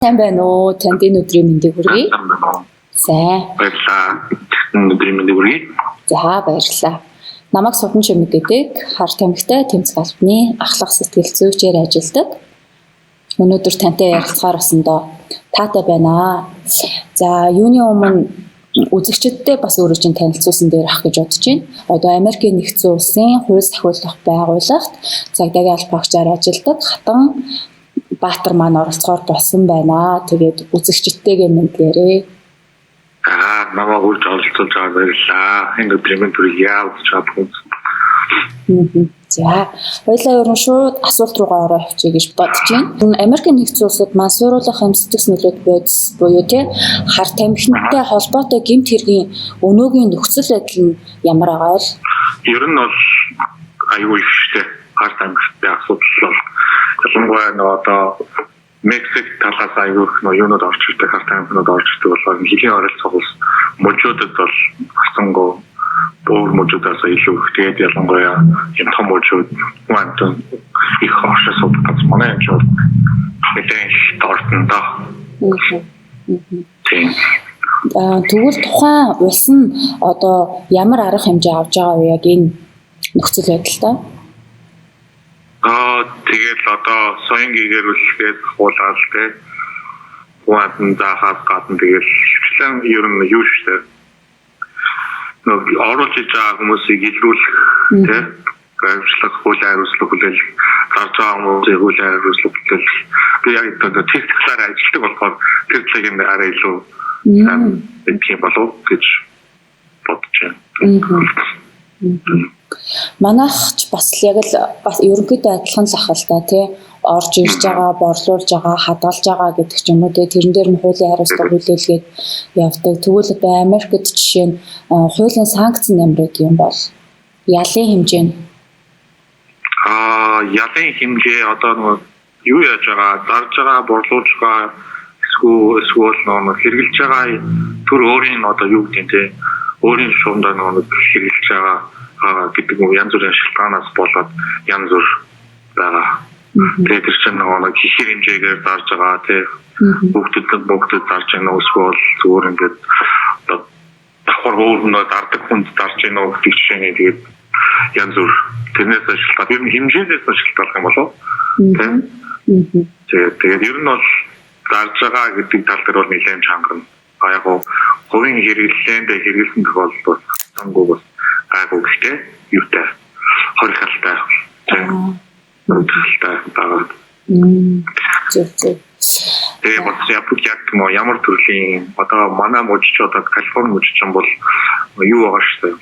Сайн байна уу? Танд энэ өдрийн мэндийг хүргэе. Сайн. Баярлалаа. Өдрийн мэндийг хүргэе. За баярлалаа. Намайг Судан Чимэг гэдэг хар тамхитай тэмцэх албаны ахлах сэтгэл зүйчээр ажилладаг. Өнөөдөр тантай ярилцахаар басандаа таатай байна. За юуны өмнө үзэгчдтэй бас өөрөө чинь танилцуулсан дээр ах гэж бодож байна. Одоо Америкийн нэгдсэн улсын хууль сахиулах байгууллагт цагдаагийн албаагчаар ажилладаг Хатан Баатар маань оролцохоор болсон байна. Тэгээд үзэгчдтэйгээ мэдлээрээ. Намайг үрж оролцуулж байгаа баярлалаа. Энэ өдрийн мэнд бүрийг яавч чадсан. За, хоёлаа ер нь шууд асуулт руугаа ороо явчих гэж бодож байна. Америкийн нэгдсэн улсад маань суурилах эмсдэс нөлөөт бодис буюу тий хар тамхинтай холбоотой гэмт хэргийн өнөөгийн нөхцөл байдал нь ямар байгаа вэ? Ер нь бол аюул ихтэй хар тамхитай асуудал. Ялангуяа одоо Мексик талаас аюулх юунууд орж ирдэг хар тамхинууд орж ирдэг болохоор хэлийн оролцох улс мужуудад бол хасангуу өөр мужуудаас илүү их тэгээд ялангуяа юм том мужууд гуантон их хашаа сууддаг манай юм шиг мэдээж дортондоо. Тэгвэл тухайн улс нь одоо ямар арга хэмжээ авч байгаа вэ яг энэ нөхцөл байдалтай? Тэгээд одоо соён гэгэрүүлэхээс хуулаад тэгээд гуантон заахад гадна тэгээд хвчлэн ер нь юу штэ оруулж иж байгаа хүмүүсийг илрүүлэх тийм гайвшлах хууль хариуцлага хүлээл гарч байгаа хүмүүсийг хууль хариуцлага хүлээл би яг одоо техникээр ажилладаг болохоор техникийн арай илүү тийм болов гэж бодож байна. Манайхч бас яг л бас ерөнхийдөө адилхан л ах л та тий орж ирж байгаа, борлуулж байгаа, хадгалж байгаа гэдэг ч юм уу тий тэрэн дээр нь хуулийн хариуцлага хүлээлгээд явдаг. Тэгвэл одоо Америкт жишээ нь хуулийн санкц нэмэр гэдэг юм бол ялын хэмжээ нь ялын хэмжээ одоо нөгөө юу яаж байгаа, дарж байгаа, борлуулж байгаа эсвэл нөгөө хэрэгжилж байгаа төр өөрийн одоо юу гэдэг нь тий өөрийн шундаа нөгөө хэрэгжилж байгаа гэдэг нь янз бүрийн шалтгаанаас болоод янз бүр байгаа. Тэгээд тэр чинь нэг хихэр хэмжээгээр дарж байгаа тий бүгдэд дарж байгаа эсвэл зүгээр ингээд одоо давхар өөрнөө дардаг хүнд дарж байгаа гэдэг чинь тэгээд янз бүр тэрнээс шалтгаалж ер нь хэмжээс шалтгаалх юм болов тий. Тэгээд ер нь бол дарж байгаа гэдэг тал дээр бол нэлээд чангарна. Яг хувийн хэрэглээнд хэрэглэсэн тохиолдолд цангуу бас гайгүй гэхдээ юутай хорихалтай байгаа. Тэгээ бас ямар төрлийн одоо манай мужич одоо Калифорни мужич юм бол юу байгаа шүү дээ.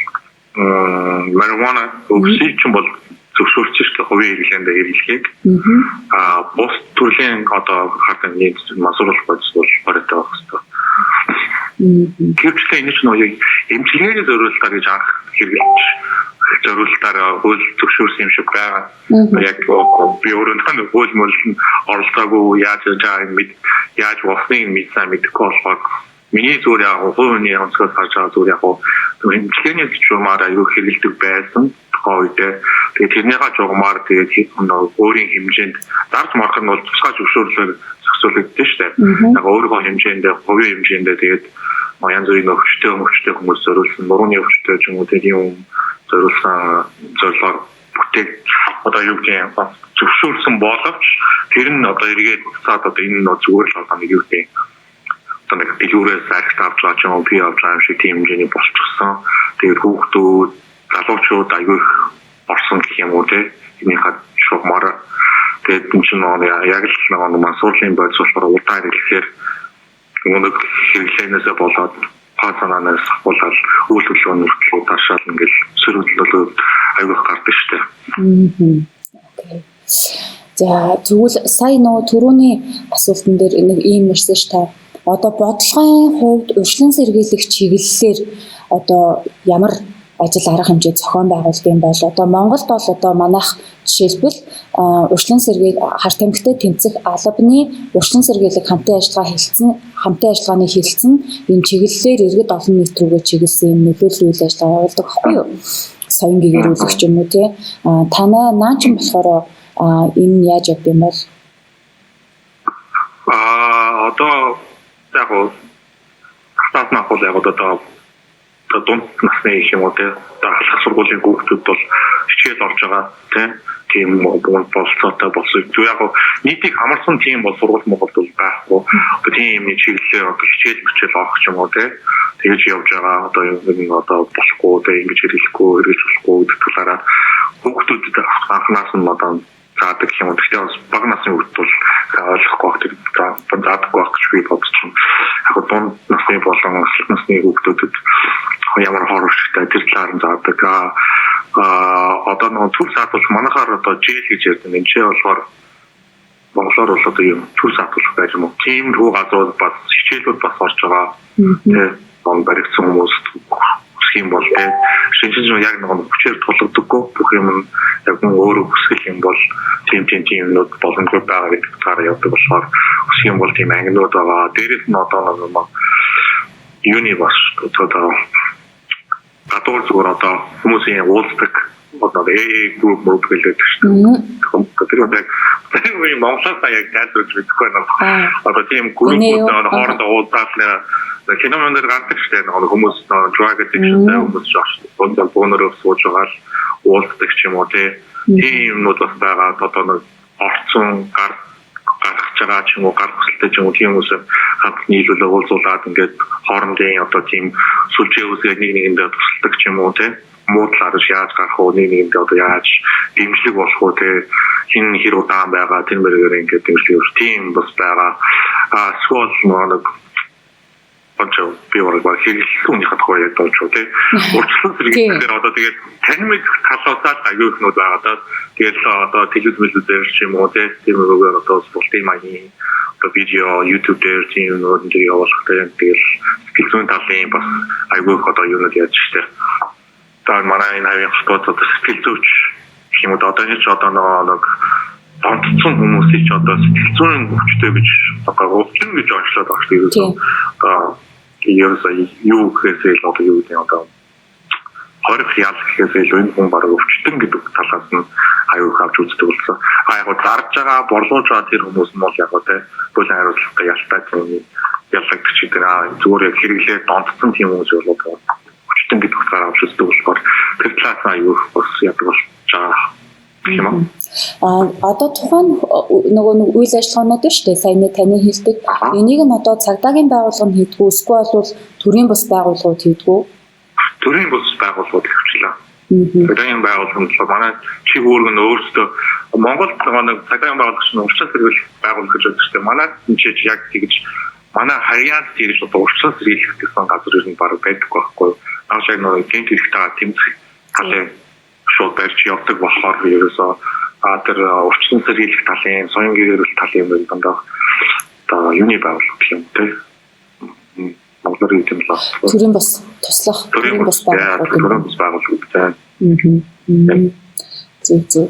Марихуана өгсөй ч юм бол зөвшөөрчтэй хувийн хэрэглээнд хэрэглэхийг бус төрлийн одоо хатан нэг масуулах бодис бол бариатай байх хэрэгтэй. Гэвч энэ ч нөө эмчилгээний зориулалтаар гэж анх хэрэглэж зориулалтаар хууль зөвшөөрсөн юм шиг байгаа. Яг би өөрөө нэг хууль мөрөлд оролцоогүй яаж болохыг мэдсэн мэдэхгүй болохоор миний зүгээр яг хувийн онцгой харж байгаа зүгээр яг эмчилгээний зөвшөөрмээр аюул хэрэгэлдэг байсан. Тэгээд тэрнийхээ жугамаар тэгээд өөрийн хэмжээнд дарж марах нь бол тусгай зөвшөөрлөөр зохицуулагддаг шүү дээ. Яг өөрийнхөө хэмжээнд хувийн хэмжээндээ тэгээд янз бүрийн өвчтөй хүмүүс зориулсан нурууны өвчтөй ч юм уу тэгээд юм зориулсан зорилгоор бүтээг одоо юу гэх юм зөвшөөрсөн боловч тэр нь одоо эргээд цаад одоо энэ зүгээр л одоо нэг юу гэх одоо нэг дэлгүүрээс архит авч байгаа ч юм уу би авч байгаа юм шиг тийм хэмжээний болчихсон. Тэгээд хүүхдүүд залуучууд аягүй орсон гэх юм уу те энийхээ шугамар тэгээд энэ чинь яг л мансуурлын бодис болохоор удаан хэрэглэхээр өнөөдөр хэрэглэнээсээ болоод пасананаас болоод үйл хөдлөлөөр хүртэл ташаал ингээл сөрөглөлөө аягүй гардаг шүү дээ. За тэгвэл сая нөгөө түрүүний асуултан дээр нэг ийм мессеж та одоо бодлогын хувьд урьдчилан сэргийлэх чиглэлээр одоо ямар ажил арга хэмжээ зохион байгуулдаг юм бол одоо Монголд бол одоо манайх жишээлбэл урьдчилан сэргийл хар тамхитай тэмцэх албаны урьдчилан сэргийлэх хамтын ажиллагааны хэлэлцэн энэ чиглэлээр иргэд олон нийт рүүгээ чиглэсэн юм нөлөөлөл үйл ажиллагаа явуулдаг байхгүй юу? Соён гэгэрүүлэх юм уу тий. Танай наач болохоор энэ яаж явд юм бол? одоо яг хатаад нахуул яг одоо дунд насны их юм уу те алхах сургуулийн хүүхдүүд бол хичээл орж байгаа тийм болцоотой болсон. Зүгээр яг нийтийг хамарсан тийм бол сургууль Монголд бол байхгүй. Одоо тийм юм чиглэлээр одоо хичээл авах ч юм уу те тэгэж явж байгаа. Одоо энэ одоо болохгүй те ингэж хэрэглэхгүй хэрэгж болохгүй гэдэг талаараа хүүхдүүдэд анханаас нь одоо заадаг юм. Гэхдээ бас бага насны хүүхд бол ойлгохгүй байдаг заадаггүй байх гэж би бодож байна. Яг дунд насны болон асар насны хүүхдүүдэд ямар хоровчтой тэр талаар нь заадаг. Одоо нэг төр саатуулах манайхаар одоо жил гэж ярьдаг. Энд чинь болохоор монголоор бол одоо юм төр саатуулах байж юм уу. Тийм рүү газрууд бас хичээлүүд бас орж байгаа. Тэгээ он баригдсан хүмүүс юм бол шинжлэх яг нэг хүчээр тулгдаггүй бүх юм яг нэг өөрөө хүсгэл юм бол тийм юмнууд боломжтой байгаа гэдэг талаар явдаг болохоор хүсэх юм бол тийм ангинууд байгаа. Дээрээс нь одоо нэг юуны бас одоо гадуур зүгээр одоо хүмүүсийн уулздаг одоо group гэдэг шүү дээ. Тэр үеийн Монголаас яг тайлбарж мэдэхгүй байна. Одоо тийм group-ууд хоорондоо уулзаад киномонд гардаг шүү дээ. Хүмүүс drug addiction-тэй хүмүүс шууд бонороо сууж байгаа л уулздаг ч юм уу тийм юмнууд бас байгаа. Одоо нэг орцсон гарах байгаа ч юм уу гар хүсэлтэй ч юм уу тийм хүмүүс хамт нийлүүлээ уулзуулаад ингээд хоорондын одоо тийм сүлжээ үүсгээ нэгэндээ тусалдаг ч юм уу муудлаар яаж гарах уу нэгэндээ одоо яаж дэмжлэг болох уу хин хэр удаан байгаа тэр мөрөөр ингээд дэмжлэг тийм бас байгаа. Скол нэг онцгой биорог хэрэглүүний хатгаа яг болж үү урьдчилан зэрэгцээр одоо тэгээд таньмыг талаасаад аягүй ихнүүд байгаа. Тэгээд одоо телевизээр ч юм уу тийм өгөөр одоо спортын маягийн одоо видео YouTube дээр тийм нүүдэн дээр явуулах тэгээд сэтгэл зүйн талын бас аягүй их одоо юунууд яаж штэ. Одоо манай энэ хавийн хотод одоо сэтгэл зүйч юм одоо ч одоо нэг онцгой хүмүүсийг ч одоо сэтгэл зүйн өвчтэй гэж одоо өвчин гэж онцлоод байгаа шүү дээ. Одоо юу гэхээс одоо юу гэдэг одоо хорих ял гэхээс энэ хүн бараг өвчтөн гэдэг талаас нь аюул авч үздэг болсон. Яг зарж байгаа борлуулж байгаа тэр хүмүүс нь бол яг бүлээн хариуцлагатай ялтай юм яллагч гэдэг зүгээр яг хэрэглээ донтсон тийм хүмүүс бол өвчтөн гэдэг утгаар авч үздэг болохоор тэр талаас нь аюул бас яг болж байгаа юм. Одоо тухайн нөгөө нэг үйл ажиллагаанууд шүү дээ. Сайн таны хэлдэг. Энийг нь одоо цагдаагийн байгууллага нь хийдгүү эсвэл бол төрийн бус байгууллагууд хийдгүү? Төрийн бус байгууллагууд хөвчлээ. Цагдаагийн байгууллага нь манай чиг үүрэг нь өөрсдөө Монголд нэг цагдаагийн байгууллагч нь урьдчилан сэргийлэх байгууллага гэж байдаг шүү дээ. Манай чинь яг тэгж манай хаяад тэгж одоо урьдчилан сэргийлэх гэсэн газар ер нь баг байдаг байхгүй. Нааш яг нэг гэнт хэрэгтэй тэмцэх талын шууд барьж явдаг болохоор ерөөсөө тэр урьдчилан сэргийлэх талын соён гэрэл талын юм дандаа одоо юуны байгууллага юм Монголын юм л төрийн бас туслах төрийн бас байгууллага Зөв.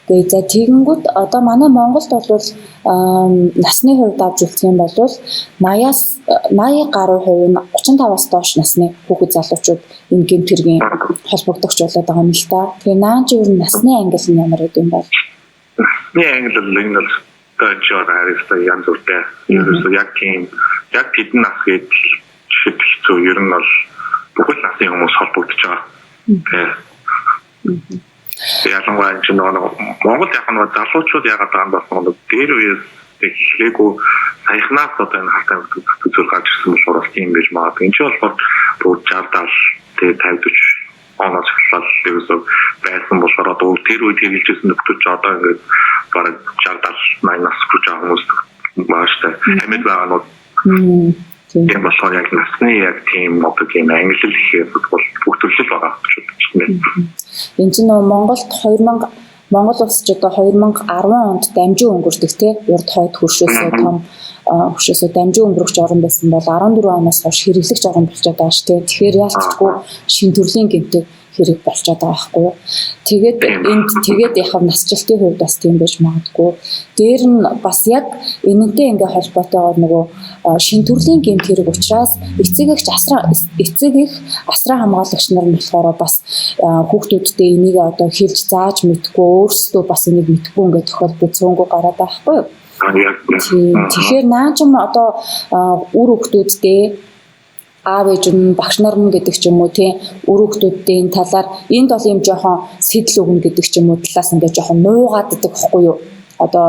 Тэгээд за тэгэнгүүт одоо манай Монголд бол насны хувьд авч үзэх юм бол 80 гаруй хувь нь 35-аас доош насны хүүхэд залуучууд энэ гэмт хэргийн холбогдогч болоод байгаа юм л та. Тэгэхээр наан чи насны ангил нь ямар гэдэг юм бол? Насны ангил нь бол тажаар харьцаа янз бүртэй. Ерөөсөө яг тэдэн нас гээд хэцүү ер нь бол бүхэл насны хүмүүс холбогдож байгаа. Ялангуяа энэ Монгол яг нэг залуучууд яагаад байгаа юм бол дээр үеэс эхлээгүй саяхнаас одоо энэ хартаа үзүүл гарч ирсэн болохоор тийм гэж магадгүй. Энэ ч болохоор бүр 60 70 50 оноос эхлээд ерөөсөө байсан болохоор одоо тэр үед хэрэгжилсэн нөхдөж одоо ингээд бараг 60 80 нас хүрч байгаа хүмүүс мааштай амьд байгаа нь тийм болохоор яг насны яг тийм одоо тийм англи хэлээр бол бүх төрөл байгаа гэж байна. Энэ чинь Монгол улс ч одоо 2010 онд дамжин өнгөрдөг тийм урд хойд хөршөөсөө том хөршөөсөө дамжин өнгөрөх орн байсан бол 14 оноос хойш хэрэглэгч орн болчиход байгаа шүү дээ. Тэгэхээр яалтчгүй шин төрлийн гэмтэг хэрэг болчиход байгаа байхгүй юу. Тэгээд яг насжилтын хувьд бас тийм байж магадгүй. Дээр нь бас яг энэнтэй ингээ холбоотойгоор нөгөө шин төрлийн гэмт хэрэг учраас эцэг их асраа хамгаалагч нар нь болохоор бас хүүхдүүдтэй энийг одоо хэлж зааж мэдгүй өөрсдөө бас энийг мэдгүй ингээ тохиолдол цөөнгөө гараад байгаа байхгүй юу. Тэгэхээр наажим одоо үр хүүхдүүдтэй аав ээж нь багш нар нь гэдэг ч юм уу тий үр хүүхдүүдийн талаар энд бол юм жоохон сэтэл өгнө гэдэг ч юм уу талаас ингээд жоохон нуугаад идэх байхгүй юу? Одоо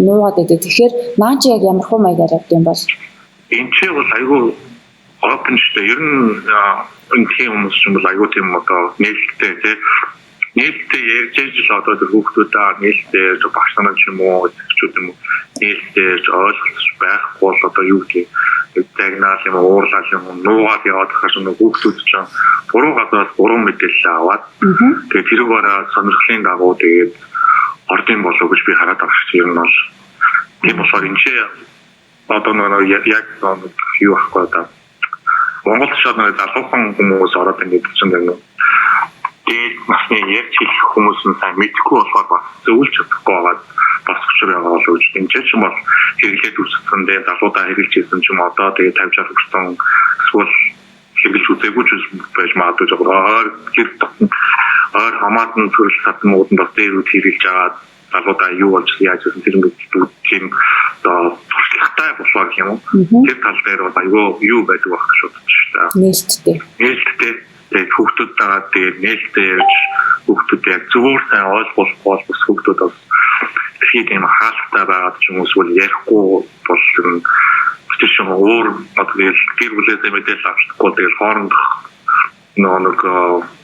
нуугаад идэх. Тэгэхээр нааж яг ямар хөө маягаар явд юм бол энэ ч бол айгүй open шүү. Ер нь энэ тийм хүмүүс ч бол айгүй тийм одоо нээлттэй тий нээлттэй ярьж л одоо тэр хүүхдүүдээ нээлттэй багш нар ч юм уу эцэгчүүд юм уу нээлттэй ойлгож байхгүй бол одоо юу гэдэг дагнал юм уурлал юм нуугаад яваад хаш нэг хүүхдүүд ч буруу газраас буруу мэдээлэл аваад тэгээд тэрийг бараа сонирхлын дагуу тэгээд ордын болов гэж би хараад байгаа шүү. Ер нь бол тийм болохоор энэ ч одоо нэг яг юу ахгүй одоо Монгол шат нэг залуухан хүмүүс ороод ингээд чинь нэг тэгээд насны ярьж хэлэх хүмүүс нь сайн мэдгүй болохоор бас зөвлөж чадахгүй байгаа бас өчрөө байгаа болов уу гэж энэ ч юм бол хэрэглээд үзсэндээ залуудаа хэрэгжилсэн ч юм одоо тэгээд 50-60 хүрсэн эсвэл хэрэгжилж үзээгүй ч байж магадгүй жоо өөр хамаатан төрөл сатмууд нь бас дээрүүд хэрэгжилж байгаа залуудаа юу болж яаж гэсэн тэр нэг тийм одоо туршлагатай болохоор юм уу тэр тал дээр бол айгүй юу байдаг байх гэж бодож байна. Нээлттэй тэгээд хүүхдүүд дагаад тэгээд нээлттэй ярьж хүүхдүүд яг зөвөр сайн ойлгуулахгүй бас хүүхдүүд бас тийм хаалттай байгаад ч юм уу эсвэл ярихгүй бол тэр шиг өөр одоо гэр бүлээсээ мэдээлэл авчихгүй тэгээд хоорондох нэг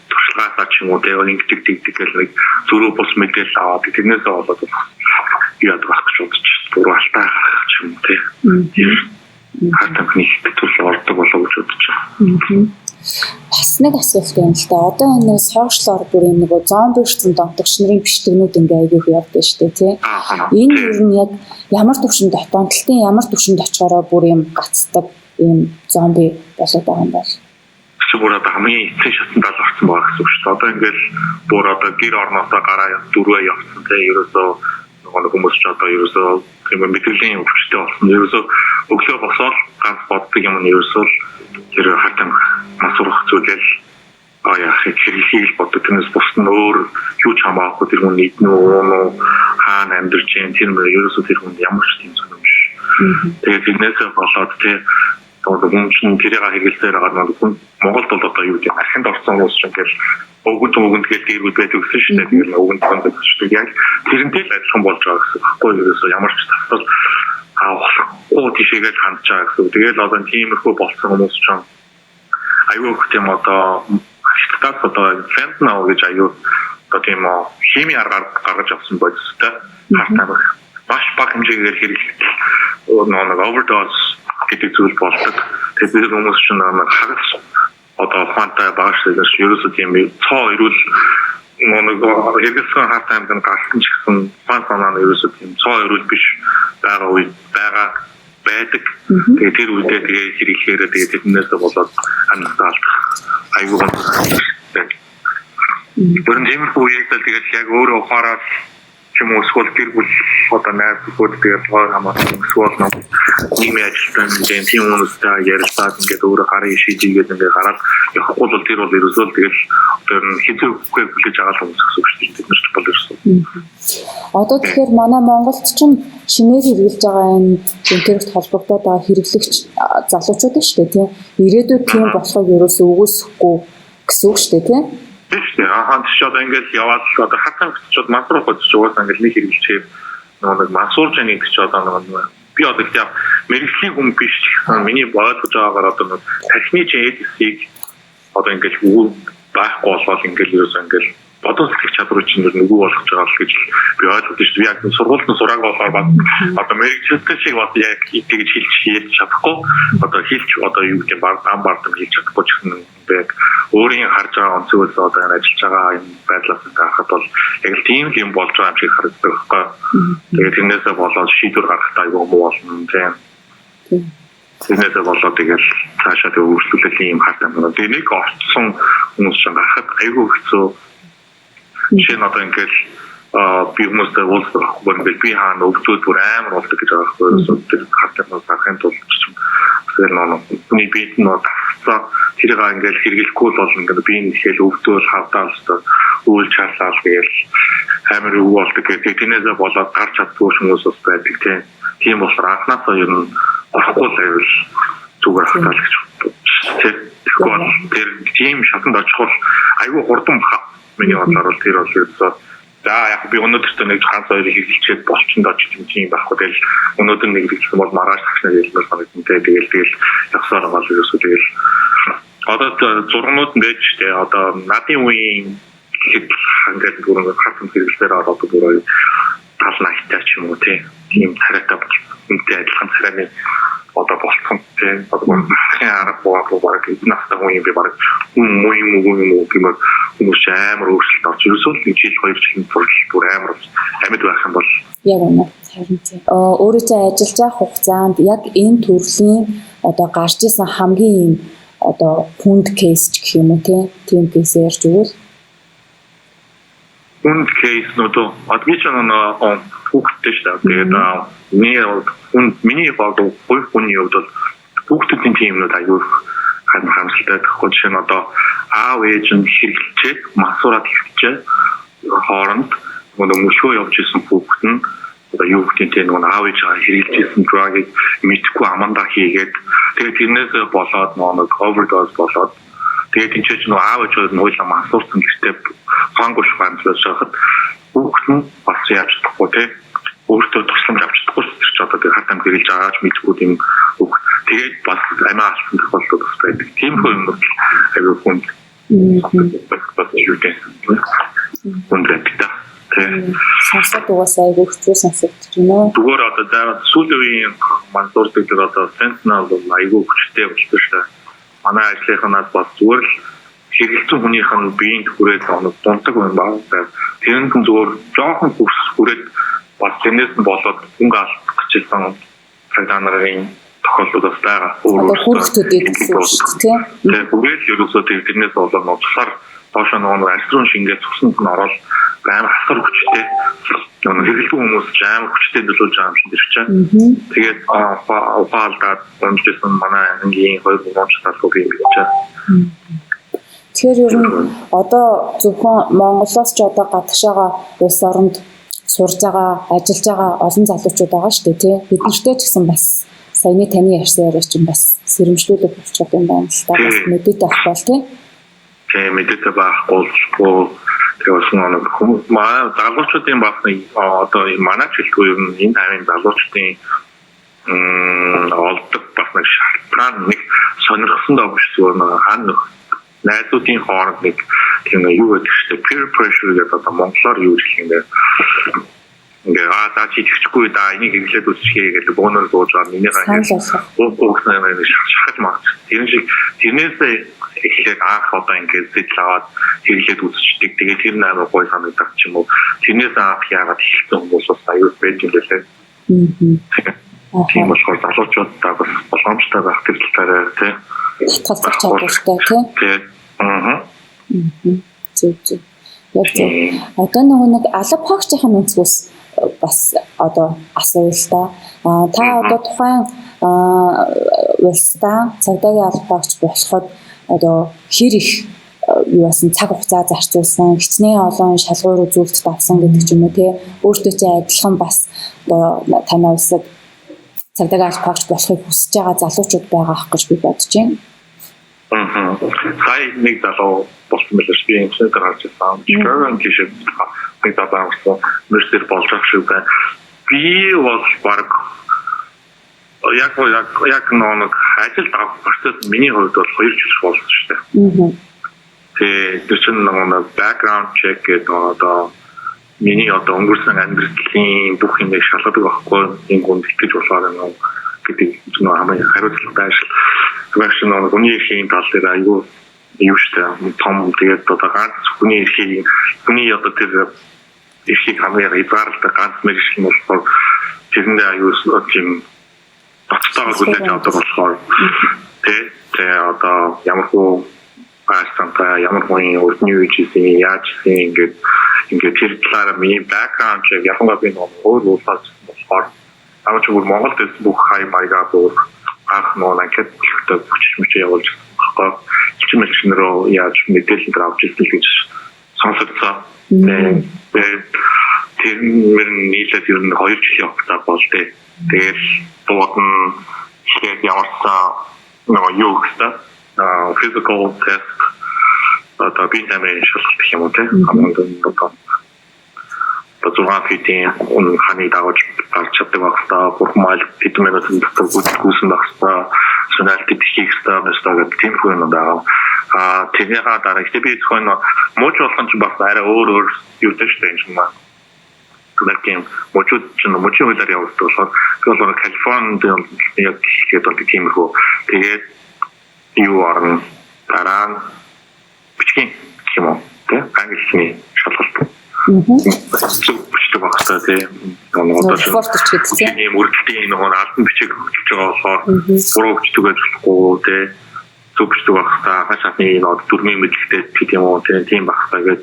туршлагаасаа ч юм уу тэгээд ингэдэг нэг зөрүү бус мэдээлэл аваад тэрнээсээ болоод юу яадаг байх гэж бодож буруу алдаа гаргах ч юм уу тийм хатамхны төлөв ордог болов гэж бодож байна. Бас нэг асуулт байна л да. Одоо энэ сошиалор бүр юм нэг зомбирчсан донтогч нарын бичлэгнүүд ингээ айгүйх явдаг шүү дээ тий. Энэ ер нь яг ямар төвшөнд донтолтын ямар төвшөнд очихороо бүр юм гацдаг юм зомби болоод байгаа юм бол. Бүр одоо хамгийн эцэг шатнд л орсон байгаа гэсэн үг шүү дээ. Одоо ингээл бүр одоо гэр орноосоо гараа дөрвөө явсан тий. Ерөөсөө нэг хүмүүс ч одоо ерөөсөө тийм мэдрэлийн өвчтэй болсон. Ерөөсөө өглөө босоод ганц боддог юм нь ерөөсөө тэр хатам масурах зүйлэл яах хэрэглэхийг боддог. Тэрнээс бус нь өөр юу ч хамаагүй тэр хүн нийтнүү хаана амьдарч юм тэр мөр ерөөсөө тэр хүн ямар ч тийм зүйл юм биш. Тэгээд тэрнээсээ болоод тий одоо хүн тэрийг хэрэглэхээр байгаа нь Монголд бол одоо юу гэдэг архинд орсон хүмүүс ч ингээл өгөнд гээд дээрүүд байдаг гэсэн шүү дээ. Тэгээд өгөнд гэдэг шүү дээ. Яг тэрнтэй л адилхан болж байгаа гэсэн. Баггүй ерөөсөө ямар ч тасал авахгүй тийшээгээ хандж байгаа гэсэн. Тэгээд одоо тиймэрхүү болсон хүмүүс ч аюу гэх юм одоо хаттаас одоо фентнол гэж аюу одоо тийм хими аргаар гаргаж авсан бодистой хартаа маш бага хэмжээгээр хэрэглэх нэг overdose гэдэг зүйл болдог. Тэгээд хүмүүс ч нэг хагас одоо фанта баашаас ерөөсөө тийм цоо ирүүл нэг хэрэгсэн хартаа амдан галсан ч гэсэн фантанаа ерөөсөө тийм цоо ирүүл биш байгаа үе байдаг. Тэгээд тэр үедээ тэгээд хэрэглэхээр тэгээд тэднээс болоод анхаалт айгүй байна. Бүрэн тиймэрхүү үеийг тэгээд яг өөрөө ухаараад юм эсвэл гэр бүл одоо найз бүхүүд тэгээд хоёр хамаатан эсвэл нийгмийн ажилтан тийм хүмүүстэй ярилцаад ингээд өөрөө гарын шийдгээд ингээд гараад явахгүй бол тэр бол ерөөсөө тэгээд тэр хэзээ хүлээж байгаа хүмүүс гэсэн үг шүү дээ. Тэднэрч бол ерөөсөө. Одоо тэгэхээр манай Монголд ч шинээр хэрэгжилж байгаа энэ интернет холбогдоод байгаа хэрэглэгч залуучууд шүү дээ тийм. Ирээдүйд тийм болохыг ерөөсөө үгүйсэхгүй гэсэн үг шүү дээ тийм. Тийм хаан ч одоо ингээд яваад одоо хатан ч масрах гэж угаасаа ингээд нэг хэрэглэхээр нэг масуурж байгаа нэг ч одоо нэг би одоо тийм мэрэгжлийн хүн биш миний ойлгож байгаагаар одоо нэг тахны эдисийг одоо ингээд байхгүй болоод ингээд ерөөсөө ингээд бодож сэтгэх чадвар чинь нөгөө болгож байгаа л гэж би ойлгож шүү. Яг сургуульд сураг болохоор баг одоо мэрэгчлэлтэй шиг бод яг тэгж хэлж чадахгүй одоо хэлж одоо юу гэдэг ам бардам хэлж чадахгүй ч гэсэн яг өөрийн харж байгаа онцгойлс одоо ажиллаж байгаа юм байдлаас харахад бол яг л тийм юм болж байгаа юм шиг харагддаг байхгүй. Тэгээд тэрнээсээ болоод шийдвэр гаргахтаа айгүй муу болно тийм. Тэрнээсээ болоод тэгэл цаашаа тэг өөрчлөлт юм хатаа байна. Тэгээд нэг орцсон хүмүүс ч гарахад айгүй хэцүү. Жишээ нь одоо ингээд би хүмүүстэй уулзахгүй ингээд би хаана өвчтөд бүр амар болдог гэж байгаа байхгүй. Тэр хатаа гарахын тулд тэр нүний биед нь тасцаа тэрийг ингээд хэрэглэхгүй бол ингээд би энэ ихэл өвдөөл хавдаал үйл чарлал гээл амар юу болдог гэдэг тийнээсээ болоод гарч чаддгүй хүмүүс бас байдаг тийм болохоор анхнаасаа ер нь орохгүй л байвал зүгээр хатаа л гэж боддог. Тэгэхээр тийм шатанд очихвол айгүй хурдан баха. Миний бодлоор бол тэр бол ерөөсөө за яг би өнөөдөр нэг ганц хоёрыг хэлчихээд болчихно доо тийм байхгүй. Тэгэл өнөөдөр нэг хэлчих юм бол маргааш тагшнаа хэлмээр санагдантай. Тэгэл явсаар байгаа л ерөөсөө тэгэл одоо зургнууд байж тээ одоо надын үеийн хэд хангад бүрэн хатан хэрэглээр ороод бүрээ тал найтаа ч юм уу тийм царайтай үнтэй адилхан царайны одоо болцсон тийм одоо арга баг настай хүн би баг муу гэмээр хүмүүс амар өөрчлөлт орж ерөөсөө нэг жил 2 жилийн турш бүр амар амьд байх юм бол яг үнэ харин тийм өөрөөсөө ажиллаж байгаа хугацаанд яг энэ төрлийн одоо гарч исэн хамгийн одоо хүнд кейс ч гэх юм уу тийм кейс ярьж өгвөл хүнд кейс нөтө адмичнаа хүүхдтэй шүү дээ. Тэгээд миний баг хүний хувьд бол хүүхдүүдийн тиймнүүд аюул хамсалтай гэхгүй чинь одоо аав ээж нь хэрэглэжээ масураад хэрэгжээ хооронд мөшөө явж исэн хүүхд нь одоо юу гэдгийг нэг аав ээж хэрэглэжсэн drug-ыг мэдхгүй амандаа хийгээд тэгээд тэрнээс болоод нэг overdose болоод тэгээд энэ ч нэг аав ээж нь хойлоо масуурсан гэхдээ хангуш хамсалж байхад хүүхд нь бас яаж чадахгүй өөртөө тусламж авч чадахгүй ч одоо тэр хатам хэрэгж байгаач мэдгүй юм хүүхд тэгээд бас амиа алсан тохиолдол бас байдаг. Тийм юм бол аюул хүнд бас юу гэдэг сонсоод угаасаа аюул хэцүү сонсогдож байна. Зүгээр одоо сүүлийн үеийн мансуурдаг одоо фентанол бол аюул хүчтэй болчихсон шүү дээ. Манай ажлынханаас бас зүгээр л хэрэгэлцэн хүнийх нь биеийн хүрээд дундаг юм байна. Тэрнээс зүгээр жоохон хүрээд бас тэрнээс нь болоод хөнгө алдах гэжсэн цагаан нарын тохиолдол бас байгаа. Хүүхдүүдэд гэсэн үг шүү дээ. Тэгээд бүгд ерөөсөө тэрнээс болоод ноцлоор доошо нөгөө альтрон шингээд цуснд нь ороод амар хасар хүчтэй нөгөө хэрэглэн хүмүүс амар хүчтэй нөлөөлж байгаа юм шиг чинь. Тэгээд уфаалдаад өмжсөн манай ангийн 2 монч талбай бий гэж. Тэгэхээр ер нь одоо зөвхөн Монголоос ч одоо гадагшаага улс оронд сурж байгаа, ажиллаж байгаа олон залуучууд байгаа шүү дээ, бид нартэй ч гэсэн бас саяны таны ярьсан яриа чинь бас сэрэмжлүүлэг болчиход юм байна л та бас мэдээтэй авах бол тийм мэдээтэй байхгүй тэгээс нэг хүмүүс манай залуучуудын бас одоо манай жилдгүй ер нь энэ тавийн залуучдын олдог бас нэг шалтгаан нэг сонирхсондоо биш зүгээр хаана найзуудын хооронд нэг тийм юу гэдэг чинь peer pressure гэдэг одоо монголоор юу гэх юм бэ ингээ та чи тэгчихгүй энийг хэрэглээд үсчихээ гэдэг бөөнөр сууж байгаа миний угснаа нэг шахаж маа тэр шиг тэрнээсээ эхлээд анх одоо ингээ зэтэл аваад хэрэглээд үсчдэг тэгээд тэр нээр гой санагдах ч юм уу тэрнээс анх яагаад хэлсэн хүмүүс бас аюул байж юм лээ тийм болохоор залуучууд та бас боломжтой байх тэр талаараа тийм татгалзах чадвартай тийм зөв одоо нэг алба хаагчийн өнцгөөс бас одоо асууя л да. Та одоо тухайн улсдаа цагдаагийн алба хаагч болоход одоо хэр их юусан цаг хугацаа зарцуулсан, хичнээн олон шалгуур үзүүлэлт авсан гэдэг ч юм уу тий. Өөртөө чи адилхан бас одоо танай улсад цагдаагийн алба хаагч болохыг хүсэж байгаа залуучууд байгаа ах гэж би бодож байна. Хай нэг залуу болсон мэлээс би энэ зэрэг гарч ирсэн. Chicago гişэд нэг залуу мөрсөр болж байгаа шүү дээ. Би бол баг яг нэг ажилд авах процесс миний хувьд бол 2 жил болсон шүү дээ. Тэгээд тэр чинь нэг background check гэдэг одоо миний одоо өнгөрсөн амьдралын бүх юм шалгадаг байхгүй энэ гүнд итгэж болохоор нэг гэдэг нь хамгийн хариуцлагатай ажил. Тэгвэл нэг хүний эрхийн тал дээр аюу юу штэ том тэгээд одоо ганц хүний одоо тэр эрхийг хамгийн хязгаарлалтай ганц мэргэжил нь болохоор тэрэндээ аюу тийм батцаагаар хүлээж авдаг болохоор тэгээ одоо ямар хөө аастанта ямар хүн өртний үеийн яаж хийх ингээд тэр талаараа миний background check яхангаа би нэг өөр улсаас болохоор амч бүр Монголд бүх хай маягаа бүр анх нөө анкет хүчтэй явуулж байгаа. Чимэлчнэрөө яаж мэдээлэл авч ирсэн гэж сонсогдсон. Тэр мөр нийлээд ер нь 2 жилийн хугацаа болтой. Тэгэл дууд нь ихэд ямарсан юу гэхтэй physical test одоо би нэмэр шалгалт гэх юм уу те хамгийн одоо 6 фитийн ханы дагаж гарч чаддаг багтаа формал фитмэнэт дотор гүйсэн багтаа сонирхолтой хийх хэрэгтэй гэдэг тийм хүн байгаа. Тэрний дараа ихтэй би зөвхөн мууч болгон ч баг арай өөр юу дэжтэй юм байна. Тэгвэл муучууд ч муучийн хуулиар явуулдаг болохоор би бол Калифорнид яг хийгээд бол тиймэрхүү тэгээд юу орно дараа нь бичгийн юм уу те англи шалгалт. Зөвчтэй багтаа тийм спорт ч гэдэг тийм ийм үргэлжлэлийн нөгөө албан бичиг хөгжиж байгаа болохоор буруу хөгждөгөө болохгүй те зөвчтэй багтаа хашааны нод дөрмийн мэдлэгтэй гэдэг юм уу тийм багтаа гэж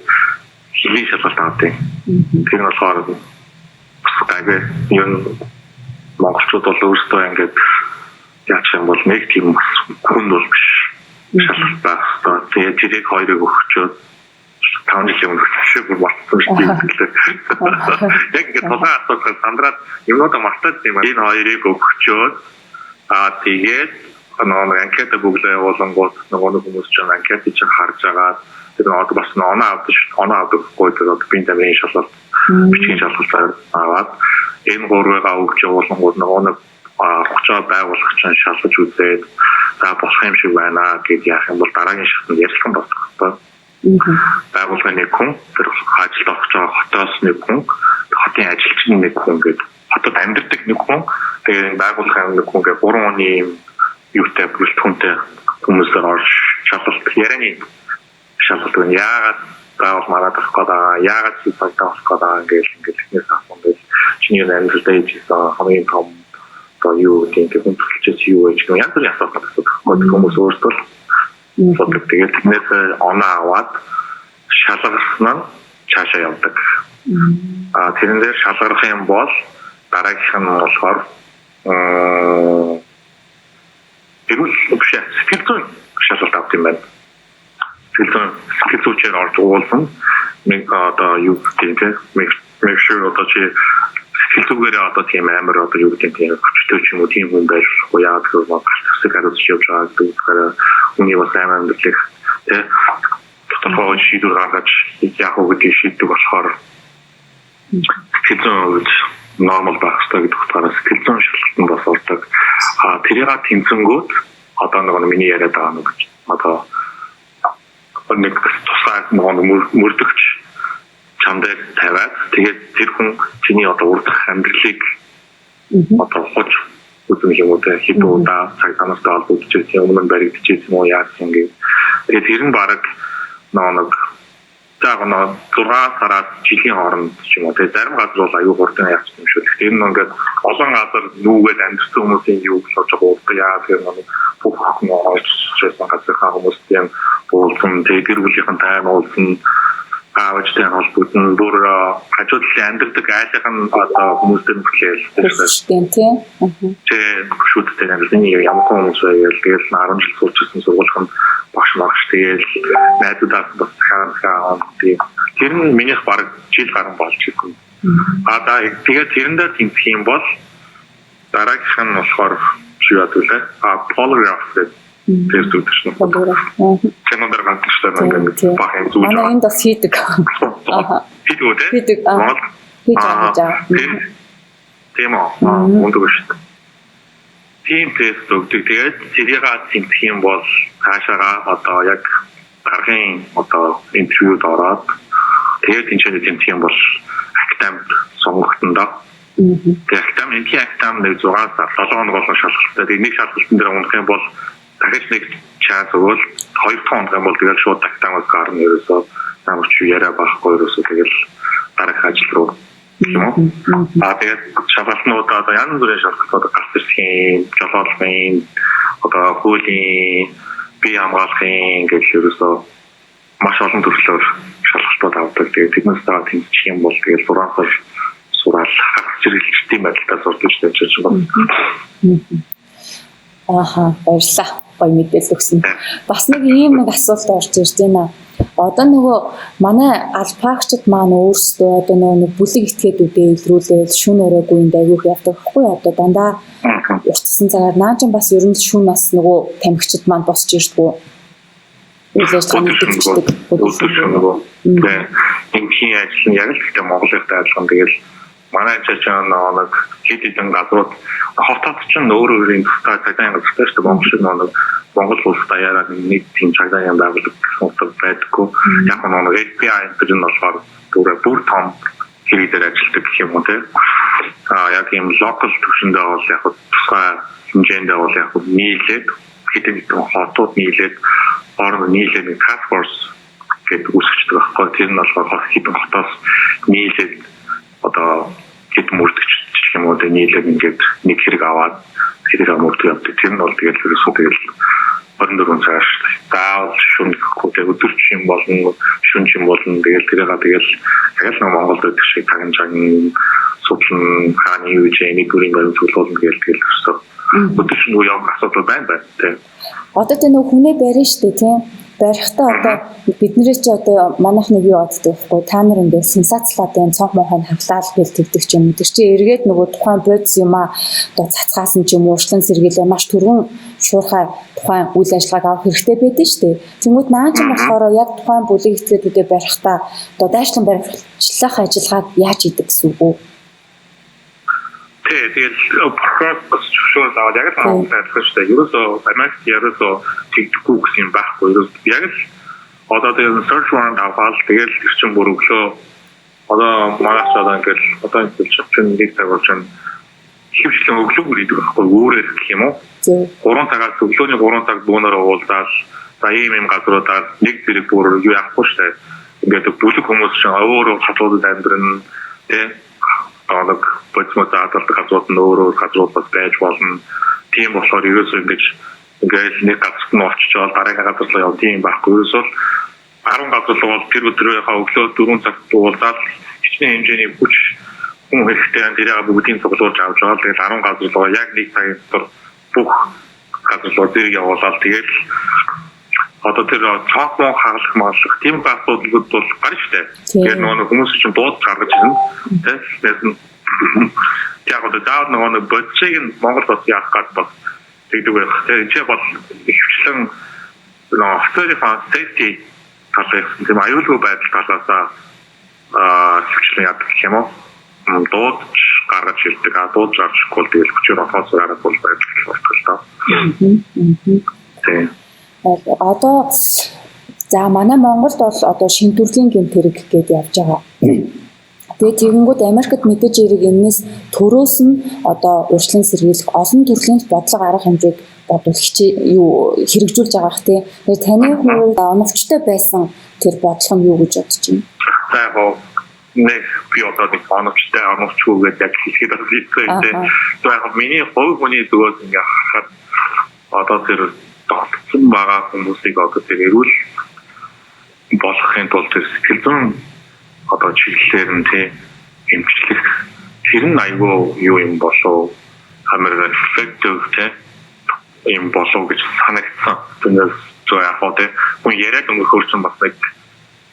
хийх шалгалт авдаг. Тэр нь болохоор багтаа юм монголчууд бол өөрсдөө ингээд яаж юм бол нэг тийм бас хүн бол биш шалгалт багтаа тэгээд тэрийг хоёрыг өгчөөд 5 жилийн өмнө шиг болсон шүү дээ. Яг ингэ тулгаан асуух сандраад юмнуудаа мартаад тийм энэ хоёрыг өгчөөд тэгээд нөгөө анкет бүглээ явуулангууд нөгөө хүмүүс ч анкет чинь харж агаад тэр нөгөө бас оноо авдаггүй тэгээд би тамирын шалгалт бичгийн шалгалт аваад энэ гурвыгаа өгч явуулангууд нөгөө 30 байгууллагч нь шалгаж үзээд за болох юм шиг байна гэж яах юм бол дараагийн шатнд ярилцсан болох байна. Байгууллагын нэг хүн тэр ажилд орж байгаа хотоос нэг хүн хотын ажилчин нэг хүн гэдэг хотод амьдардаг нэг хүн тэгээд байгууллагын нэг хүн гэдэг 3 оны юутай бүрэлдэхүүнтэй хүмүүсээр орж шалгалт ярианы шалгалт байна. Яагаад заавал мараад авах гэдэг яагаад чи цагтаа авах гэдэг ингээд ихнээс асуусан байж чиний амьдралдаа хийсэн хамгийн том одоо юу гэдэг хүн төлөвлөж юу гэж юм янз бүрийн асуулт асуудаг хүмүүс өөрсдөө тэгээд тэрнээс оноо аваад шалгарсан нь цаашаа явдаг. Тэрэн дээр шалгарах юм бол дараагийнх нь болохоор сэтгэл зүйн шалгалт авах юм байна. Сэтгэл зүйчээр орж уулзсан. Нэг одоо юу гэдэг те make sure одоо чи сэтгэл зүгээрээ одоо тийм амар одоо юу гэдэг тийм хүчтэй ч юм уу тийм хүн байж болохгүй яа гэвэл төсөг хариуц явж байгаа гэдэг үний бас амар мэдлэг те тодорхой шийдвэр гаргаж яах вэ гэдгийг шийддэг болохоор сэтгэл зүйн нормал байх хэрэгтэй гэдэг утгаараа сэтгэл зүйн шалгалтанд бас ордог. Тэрийг тэмцэнгүүд одоо нэг миний яриад байгаа нэг одоо нэг тусгай мөрдөгч чамдаа тавиад тэгээд тэр хүн чиний одоо урдах амьдралыг одоо хож үзэн юм уу те хэд удаа цаг танастай холбогдож байгаа өмнө баригдчихсэн юм уу яасан гэж тэгээд тэр нь баг нэг заагна 6 сараад жилийн хооронд ч юм уу тэгээд зарим газар бол аюу хурдан яасан юм шүү. Тэгэхээр энэ ингээд олон газар нүүгээд амьдсан хүмүүсийн юу болж байгаа уу яа гэх юм бүх хүмүүс газрынхаа хүмүүс тийм уулзсан тэгээд гэр бүлийнхэн тайм уулзсан аавчтай холбогдсон бүр хажуудлын амьдардаг айлын одоо хүмүүстэй нөхлөөл тийм шүттэй амьдсан ямар хүмүүс байгаад тэгэл 10 жил суулжсэн сургуулийн багш маргаш тэгэл найзуудаа бас хаана тийм тэр нь минийх баг жил гарan болж ирсэн. Тэгээд тэрэндээ тэмцэх юм бол дараагийнх нь болохоор юу яадаг вэ? Polygraph гэдэг тест үүсгэн. Чанар гантчтай нэг баг юм зүйл. Манай энд бас хийдэг. Хийдэг үү? Хийж байгаа. Тийм үү? Мундаг шүү дээ. Тийм тест өгдөг. Тэгээд тэрийг тэмцэх юм бол цаашаага одоо яг дараагийн одоо интервьюд ороод тэгээд энэ тэмцэх юм бол актамд сонгогдондоо. Тэгээд актам нэг 6 сар 7 хоног болгон шалгалттай. Тэгээд нэг шалгалтын дээр унах юм бол дахиж нэг чанс өгвөл 2 дахь хоног юм бол тэгээд шууд актамаас гарна ерөөсөө намайг ч яриа байхгүй ерөөсөө тэгээд дараах ажил руу юм уу? Тэгээд шалгалтнууд одоо янз бүрийн шалгалтууд гарч ирсэн, жолооллын одоо хуулийн бие хамгаалахын гэж ерөөсөө маш олон төрлөөр шалгалтууд авдаг. Тэгээд тэднээс та тэмцэх юм бол тэгээд 6 сар сураал хэрэгжилтийн байдлаар сурдаг гэж байна. Баярлалаа. Гоё мэдээлэл өгсөн. Бас нэг ийм нэг асуулт орж ирж байна. Одоо нөгөө манай албаагчид маань өөрсдөө одоо нөгөө бүлэг этгээдүүдээ илрүүлээд шүн өрөөгүй юм дайгүйх явдаг байхгүй одоо дандаа уртсан цагаар наажин бас ер нь шүн бас нөгөө тамхичид маань босч ирдгүү. Үлээж танилцдаг нөгөө эмхийн ажил нь яг л гэдэг Монголынхтай адилхан тэгэл манай чачаан нэг хэдэн газрууд хотод ч өөрөөрийн тусгай цагаан газар шүү дээ Монгол шиг нэг Монгол улс даяараа нэг тийм цагаан байгууллага гэсэн байдаггүй. Яг нэг API гэдэг нь болохоор бүр том хэрэг дээр ажилладаг гэх юм уу те. Яг юм локал төвшөндөө бол яг тусгай хэмжээндээ бол яг нийлээд хэдэн хотууд нийлээд орон нийлээд task force гэдэг үүсгэждэг байхгүй. Тэр нь болохоор хэдэн хотоос нийлээд одоо хэд мөрдөгч юм уу нийлээд ингээд нэг хэрэг аваад хэрэг амурдаг явдаг. Тэр нь бол тэгэл ерөөсөө тэгэл 24 цагаар даал шүн хөтэ өдөрч юм болно шүн юм болно тэгэл тэгэл яг л Монголд байдаг шиг тагнжагийн судлан хааны юу гэж нэг бүрийн баримт төлөвлөлт тэгэл өсөв. Өдөрч нь яг асуудал байна тийм. Одоо тэ нэг хүнээ барина штэ тийм. Барихтаа одоо биднэрээ чи одоо манайх нэг юу боддог байхгүй та нар ингээд сенсацлаад юм цонх мохойн хавлаад бэл тэгдэг ч юм. Тэг чи эргээд нөгөө тухайн бодис юм аа одоо цацгаасан ч юм уурчлан сэргийлээ маш түргэн шуурхай тухайн үйл ажиллагааг авах хэрэгтэй байдаг шүү дээ. Тэнгүүд нааж болохоор яг тухайн бүлэг этгээдүүдэд барихтаа одоо дайшлан баримтлах ажиллагааг яаж хийдэг гэсэн үг үү? Тэгэл процесс шууд аваад яг л хаалцдаг шүү дээ. Ерөөсөө Америкт ерөөсөө тэгдэхгүй гэсэн юм байхгүй. Яг л одоо тэгээд search warrant аваад тэгэл ирчин бүр өглөө одоо манайч одоо ингээл одоо энэ чинь нэг цаг болж байна. Хөвчлэн өглөө бүрийдэг байхгүй өөрөөр гэх юм уу? 3 цагаас өглөөний 3 цаг бөөнөр уулзаад за ийм газруудаар нэг зэрэг бүр юу яахгүй шүү дээ. Ингээд бүлэг хүмүүс чинь өөрөө хатуудад амьдрын тий нэг бодмод заадалдаг газрууд нь өөрөө газрууд бас байж болно. Тийм болохоор ерөөсөө ингээд нэг газарт нь очиж байгаа дараагийн газар руу явах тийм байхгүй. Ерөөсөө 10 газар руу бол тэр өдрийнхөө өглөө 4 цагт уулзаад хичнээн хэмжээний хүч хүн хэрэгтэй тэрийг бүгдийг цуглуулж авч байгаа. Тэгээд 10 газар руу яг нэг цагийн дотор бүх газар руу зэрэг явуулаад тэгээд одоо тэр цаахмаа хаалх маалх тийм асуудлууд бол гарч штэ. Тэгээд нөгөө хүмүүс чинь дууд гаргаж ирнэ. Тэгээд яг одоо даа нөгөө бодцыг нь Монгол бас яах гээд бас тэгдэг байх. Тэгээд чи бол хвчлэн нөгөө автомобиль safety талаас тийм аюулгүй байдал талаасаа хвчлэн яадаг юм уу? Дууд гаргаж ирдэг. Дууд гарчихгүй тэгэл хүчээр офоос гараад бол байж болтол та. Одоо за манай Монголд бол одоо шин төрлийн гэмт хэрэг гэдээ явж байгаа. Тэгээд тэгэнгүүт Америкт мэдээж хэрэг энэс төрөөс нь одоо урьдчилан сэргийлэх олон төрлийн бодлого арга хэмжээг бодвол юу хэрэгжүүлж байгаа х тий. Тэгээд таны хувьд оновчтой байсан тэр бодлого нь юу гэж бодож байна? За яг нэг би одоо нэг оновчгүй гэж яг хэлэхэд байна. Тэгээд яг миний хувь хүний зүгээс ингээ харахад одоо тэр тогтсон байгаа хүмүүсийг одоо тэр эрүүл болохын тулд тэр сэтгэл зүйн одоо чиглэлээр нь тий эмчлэх тэр нь айгүй юу юм болов хамаараа effective тий юм болов гэж санагдсан. Түүнээс зөө яг одоо хүн яриад өнгөрсөн бас нэг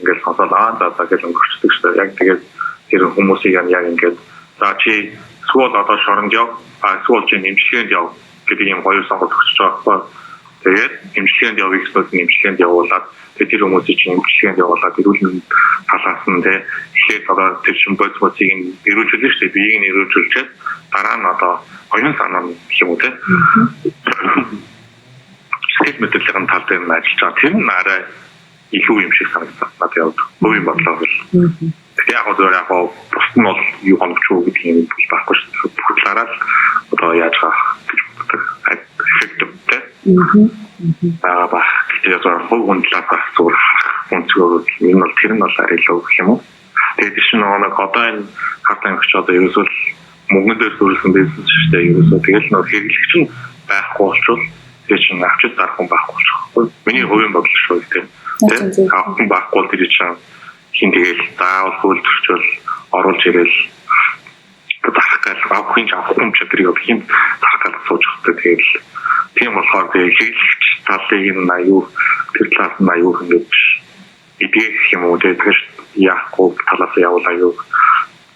ингээл сонсоод за гэж өнгөрчдөг шүү дээ. Яг тэгээд тэр хүмүүсийг яг ингээд за чи эсвэл одоо шоронд яв эсвэл чи эмчилгээнд яв гэдэг юм хоёр сонголт өгч байгаа байхгүй. Тэгээд эмчилгээнд явъя гэсэн эмчилгээнд явуулаад тэр хүмүүсийг чинь эмчилгээнд явуулаад эрүүл мэндийн талаас нь тэгэхээр одоо тэр шин бодисыг эрүүлжүүлж шүү дээ. Биеийг нь эрүүлжүүлчихэд дараа нь одоо оюун санаа гэх юм уу те. Сэтгэл мэдрэлийн тал дээр нь ажиллаж байгаа. Тэр нь арай илүү юм шиг санагдсан. Надад яг хувийн бодлоо бол. Тэгэхээр яг зөв яг бус нь бол юу хоногч уу гэдэг юм байхгүй шүү дээ. Бүхлээрээ одоо яаж байгаа гэж боддог. Эффективтэй. Баа гэхдээ яг хөвгөн талаас зүгээр үнцгөөд энэ бол тэр нь бол арай илүү гэх юм уу. Тэгээд чинь нэг одоо энэ хартан өгч одоо ерөөсөө мөнгөн дээр төрүүлсэн бизнес шүү дээ. Ерөөсөө тэгэл нэг хэрэглэгч нь байхгүй болчихвол тэр чинь авчид дарах хүн байхгүй болчихгүй. Миний хувийн бодол шүү дээ. Тэгээд авах хүн байхгүй бол тэр чинь хин тэгэл заавал хөлтөрчөл оруулж ирэл дарахгал авахын авахгүй юм чадрыг хин дарахгал сууж өгдөг. Тэгээд тийм болохоор хэрэглэгч талыг нь аюу тэр талаас нь аюу ингэж идэх юм уу тэгэхээр яахгүй талаас явуулаа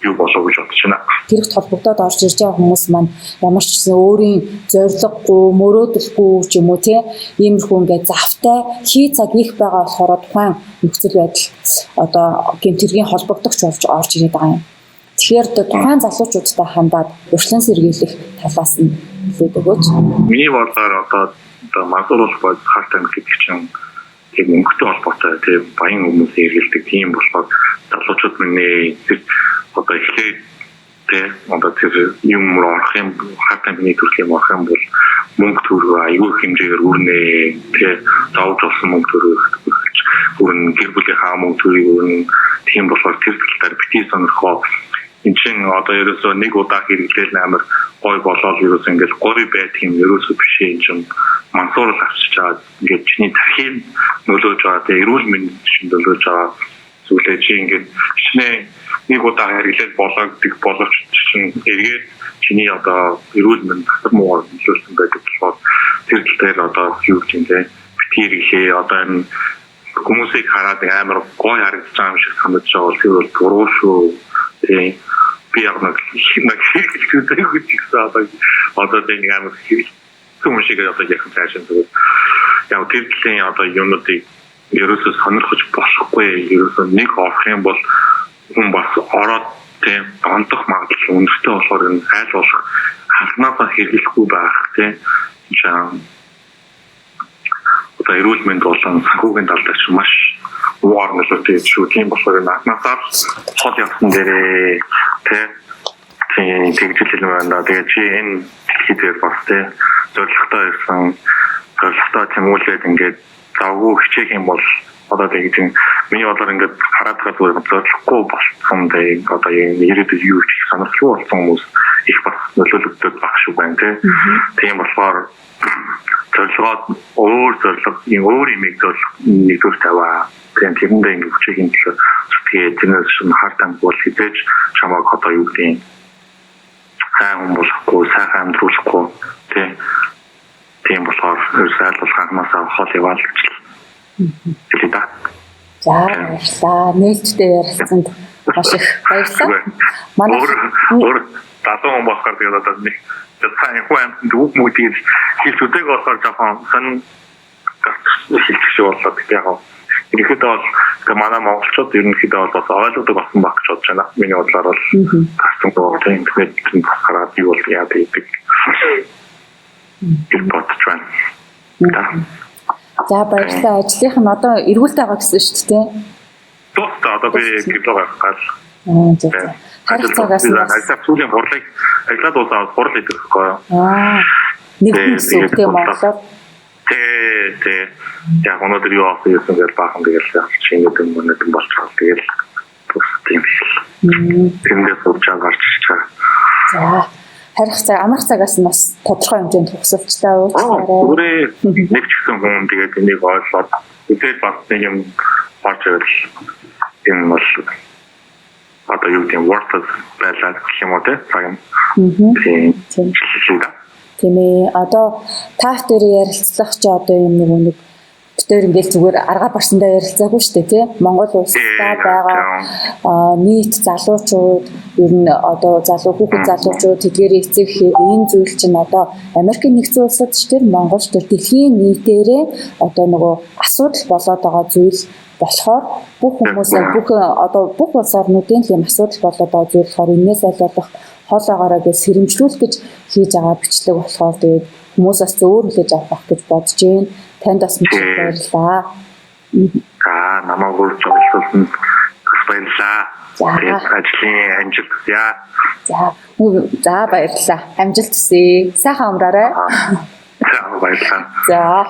юу болов гэж бодож байна. Хэрэгт холбогдоод орж ирж байгаа хүмүүс маань ямар ч гэсэн өөрийн зориггүй, мөрөөдөлгүй ч юм уу иймэрхүү ингээд завтай хий цаг их байгаа болохоор тухайн нөхцөл байдал одоо гэмтэргийн холбогдогч болж орж ирээд байгаа юм. Тэгэхээр тухайн залуучуудтай хандаад урьдчилан сэргийлэх талаас нь хэлээд өгөөч. Миний бодлоор одоо мансууруулах бол хартан гэдэг чинь тийм өнгөтэй холбоотой тийм баян хүмүүсийн эргэлдэг тийм болохоор залуучууд миний одоо эхлээд тийм одоо тэр юм руу орох юм хартан миний төрлийн орох юм бол мөнгө төгрөг аюул хэмжээгээр үрнэ тийм заавж олсон мөнгө төгрөг үрнэ гэр бүлийн хаа мөнгө төгрөг үрнэ тийм болохоор тэр талаар битгий сонирхоо энэ чинь одоо ерөөсөө нэг удаа хэрэглээл амар гой болоод ерөөсөө ингээд гой байдаг юм ерөөсөө биш юм чинь мансуурал авчиж байгаа ингээд чиний тархийг нөлөөж байгаа тэгээ эрүүл мэндийн чинь нөлөөж байгаа зүйлээ чи ингээд чиний нэг удаа хэрэглээл болоогддаг боловч чинь эргээд чиний одоо эрүүл мэнд татвар муугаар нөлөөлсөн байдаг болохоор тэр талаар одоо юу гэж юм те битгий хэрэглээ одоо энэ хүмүүсийг хараад амар гой харагдаж байгаа юм шиг санагдаж байгаа бол тэр бол буруу шүү тийм би яг нэг хэрэглэх гэж хэлсэн одоо тийм амар юм шиг одоо яг цаашаа зүгээр яг тэр төлөний одоо юмнуудыг ерөөсөө сонирхож болохгүй ерөөсөө нэг орох юм бол хүн бас ороод тийм ондох магадлал өндөртэй болохоор энэ айл болох анхнаасаа хэрэглэхгүй байх тийм одоо эрүүл мэнд болон санхүүгийн талд ч маш угаар нөлөөтэй шүү тийм болохоор энэ анхнаасаа хол явсан дээрээ тийм тэгжил хэлмээр тэгээ чи энэ хэлээр бас тийм зорилготой ирсэн зорилготой тэмүүлээд ингээд завгүй хичээх юм бол одоо тийм миний бодлоор ингээд хараад байгаа зорилгогүй болсон тийм одоо ирээдүйд юу ч сонирхолгүй болсон хүмүүс их бас нөлөөлөгдөд баг шүү байна тийм болохоор зорилгоод өөр зорилго өөр имийг зорилго нэгдүгээр таваа тийм тэрэндээ ингээд хичээхийн төлөө тэгээ тэрнээс шин хартан бол хизээж чамайг одоо юу гэдэг сайн болохгүй сайхан амьдруулахгүй тийм болохоор ерөөсөө бол хагнасаа хол яваал гэж хэлээ да. За баярлалаа. Нээлттэй ярилцсанд маш их баярлалаа. Манай өөр татсан болохоор тэгээд одоо нэг сайн хүн дүүг мөдийг хэлж үдэг болохоор жоохон сан хэлчих шиг боллоо гэх юм. Ерөнхийдөө бол манай монголчууд ерөнхийдөө бол бас ойлгодог болсон баг гэж бодож байна. Миний бодлоор бол татсан гоо интернетэн хараад юу бол яа гэдэг. За баярлалаа. Ажлынх нь одоо эргүүлт байгаа гэсэн шүү дээ. Тусдаа одоо би гэрлөө байх гал. За. Харилцаагаас сүүлийн хурлыг ажлаад уусаад хурал идэх гоё. Нэг хэсэг тийм Монголоор яг өнөөдөр юу авах гэсэн гэж баахан тэгэл шинэ юм өнөөдөр болчихсон. Тэгэл тус тийм биш. Тэндээс урьдчаа гарч чаа. За харих цаг амрах цагаас нь бас тодорхой хэмжээнд төгсөвчтэй уучлаарай. Өөрөө нэг ч гэсэн хүн тэгээд энийг ойлгоод үтэл бас нэг юм гарч ирэл энэ бол одоо юу гэм worth байлаа гэх юм уу те цагаан. Тийм ээ. Одоо таах дээр ярилцлах чи одоо юм нэг битээр ингээл зүгээр арга барсандаа ярилцаагүй шүү дээ тий. Монгол улстай байгаа нийт залуучууд ер нь одоо хүүхэд залуучууд тэдгээрээ эцэг энэ зүйл чинь одоо Америкийн нэгдсэн улсад ч тэр Монгол ч тэр дэлхийн нийтээрээ одоо нөгөө асуудал болоод байгаа зүйл болохоор бүх хүмүүс бүх улс орнуудын тийм асуудал болоод байгаа зүйл болохоор энэс айлуулах хол агаараа гэж сэрэмжлүүлэх гэж хийж байгаа бичлэг болохоор тэгээд хүмүүс бас зөвөр хүлээж авах гэж бодож байна. Танд бас маш их баярлалаа. Намайг урьж олсон баярлалаа. Ажлын амжилт хүсье. За баярлалаа. Амжилт хүсье. Сайхан амраарай. За баярлалаа. За